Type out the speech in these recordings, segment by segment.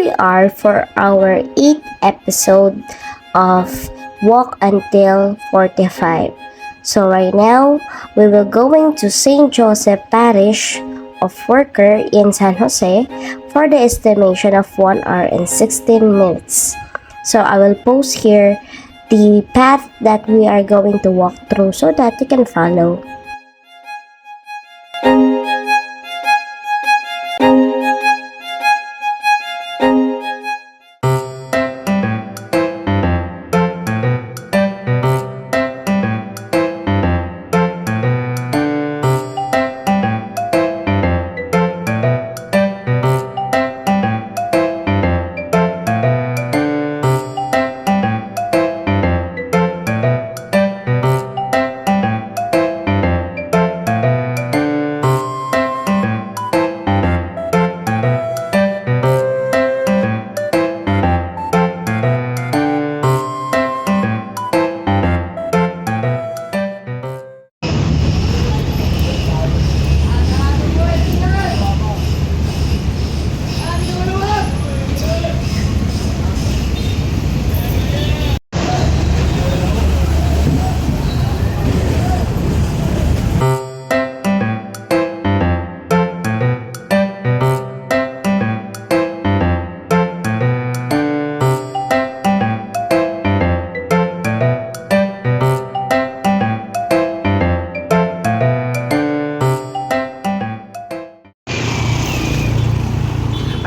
we are for our 8th episode of Walk Until 45. So right now, we will going to St. Joseph Parish of Worker in San Jose for the estimation of 1 hour and 16 minutes. So I will post here the path that we are going to walk through so that you can follow.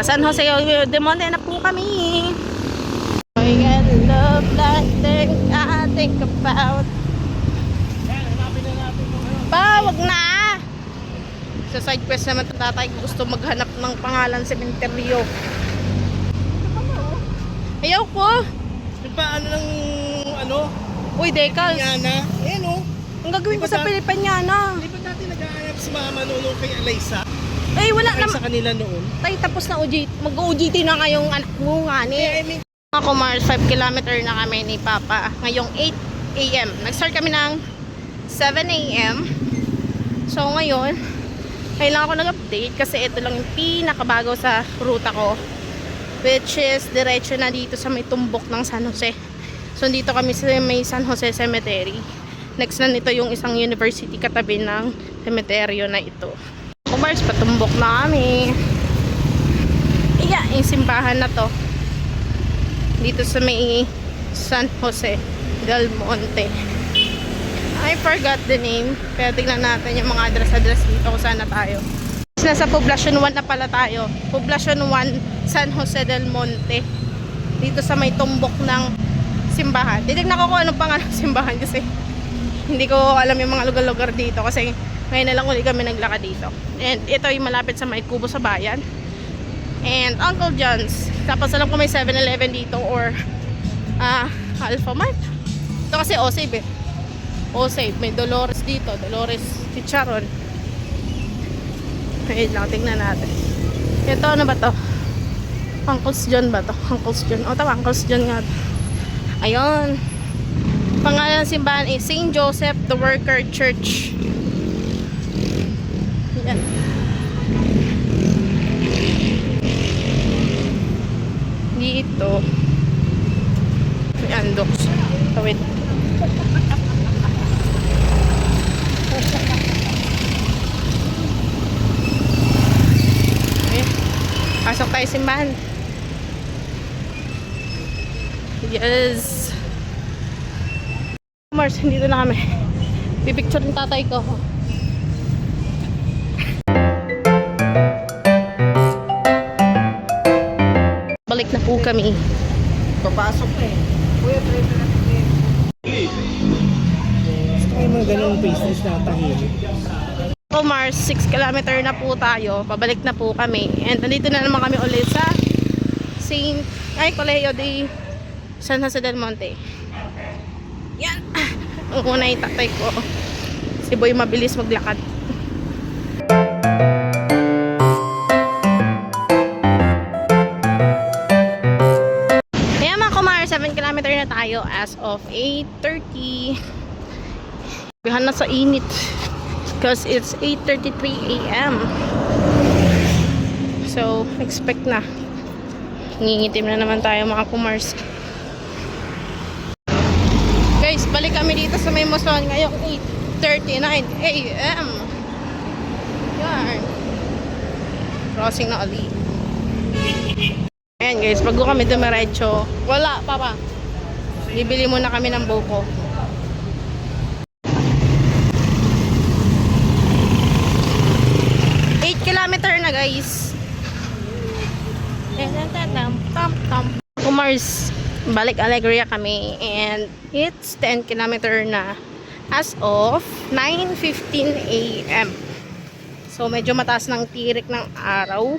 San Jose de Monte na po kami. I get love like thing I think about. Wag na. Sa side quest naman tatay gusto maghanap ng pangalan sa sementeryo. Ayaw ko. Paano ng Uy, Dekals. Pilipinyana? Ayan o. Ang gagawin ko sa Pilipinyana. Di ba natin nag-aanap si Mama noon kay Eliza? Eh, wala Ay, naman. sa kanila noon. Tay, tapos na mag-OJT na kayong anak mo nga ni. I mean, Ako Mars, 5 kilometer na kami ni Papa. Ngayong 8 a.m. Nag-start kami ng 7 a.m. So ngayon, kailangan ko nag-update kasi ito lang yung pinakabago sa ruta ko. Which is, diretso na dito sa may tumbok ng San Jose. So dito kami sa may San Jose Cemetery. Next na nito yung isang university katabi ng cemeteryo na ito. Ako Mars, patumbok na kami. Iya, yung simbahan na to. Dito sa may San Jose del Monte. I forgot the name. Pero tignan natin yung mga address dito kung saan na tayo. Nasa Poblacion 1 na pala tayo. Poblacion 1, San Jose del Monte. Dito sa may tumbok ng simbahan. Titignan ko kung anong pangalan ng simbahan kasi hindi ko alam yung mga lugar-lugar dito kasi ngayon na lang ulit kami naglakad dito. And ito yung malapit sa may Kubo sa Bayan. And Uncle John's. Tapos alam ko may 7-Eleven dito or Alpha Mart. Ito kasi O-Save eh. O-Save. May Dolores dito. Dolores Chicharon. Ayun lang. Tingnan natin. Ito ano ba to? Uncle's John ba to? Uncle's John. O tama. Uncle's John nga to. Ayun. Pangalan ng simbahan is St. Joseph the Worker Church. Yan. Dito. May andox. Tawid. Ayan. Pasok tayo simbahan. Yes. Mars, dito na kami. Pipicture yung tatay ko. Balik na po kami. papasok na eh. Kuya, try na natin eh. Gusto ko yung mga ganun business na tahimik. So Mars, 6 kilometer na po tayo. Pabalik na po kami. And nandito na naman kami ulit sa Colegio de San Jose del Monte. Yan. Ang una yung tatay ko. Si Boy mabilis maglakad. Kaya mga kumar, 7 kilometer na tayo as of 8:30. Bihan na sa init. Because it's 8:33 a.m. So, expect na Ngingitim na naman tayo mga kumars. Guys, balik kami dito sa may Muson ngayong 8:39 AM. Yan. Crossing na ulit. Ayan guys, bago kami dumiretso, wala, papa. Bibili muna kami ng buko. Kilometer na guys. Kumars, balik Alegria kami and it's 10 kilometer na as of 9:15 AM. So medyo mataas ng tirik ng araw.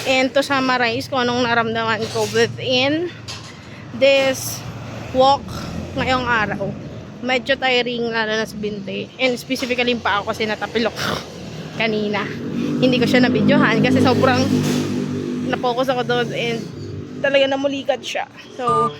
And to summarize kung anong naramdaman ko within this walk ngayong araw, medyo tiring lalo na sa binte. And specifically pa ako kasi natapilok kanina. Hindi ko siya na-videohan kasi sobrang na-focus ako doon and talaga namulikat siya. So,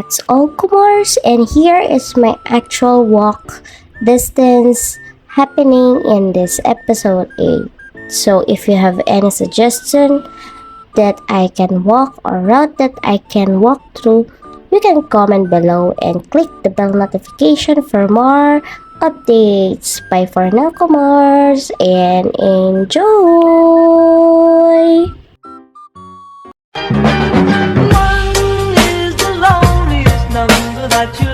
that's all, Kumars, and here is my actual walk distance happening in this episode 8. So if you have any suggestion that I can walk or route that I can walk through, you can comment below and click the bell notification for more updates. Bye for now, Kumars, and enjoy! One is the loneliest number that you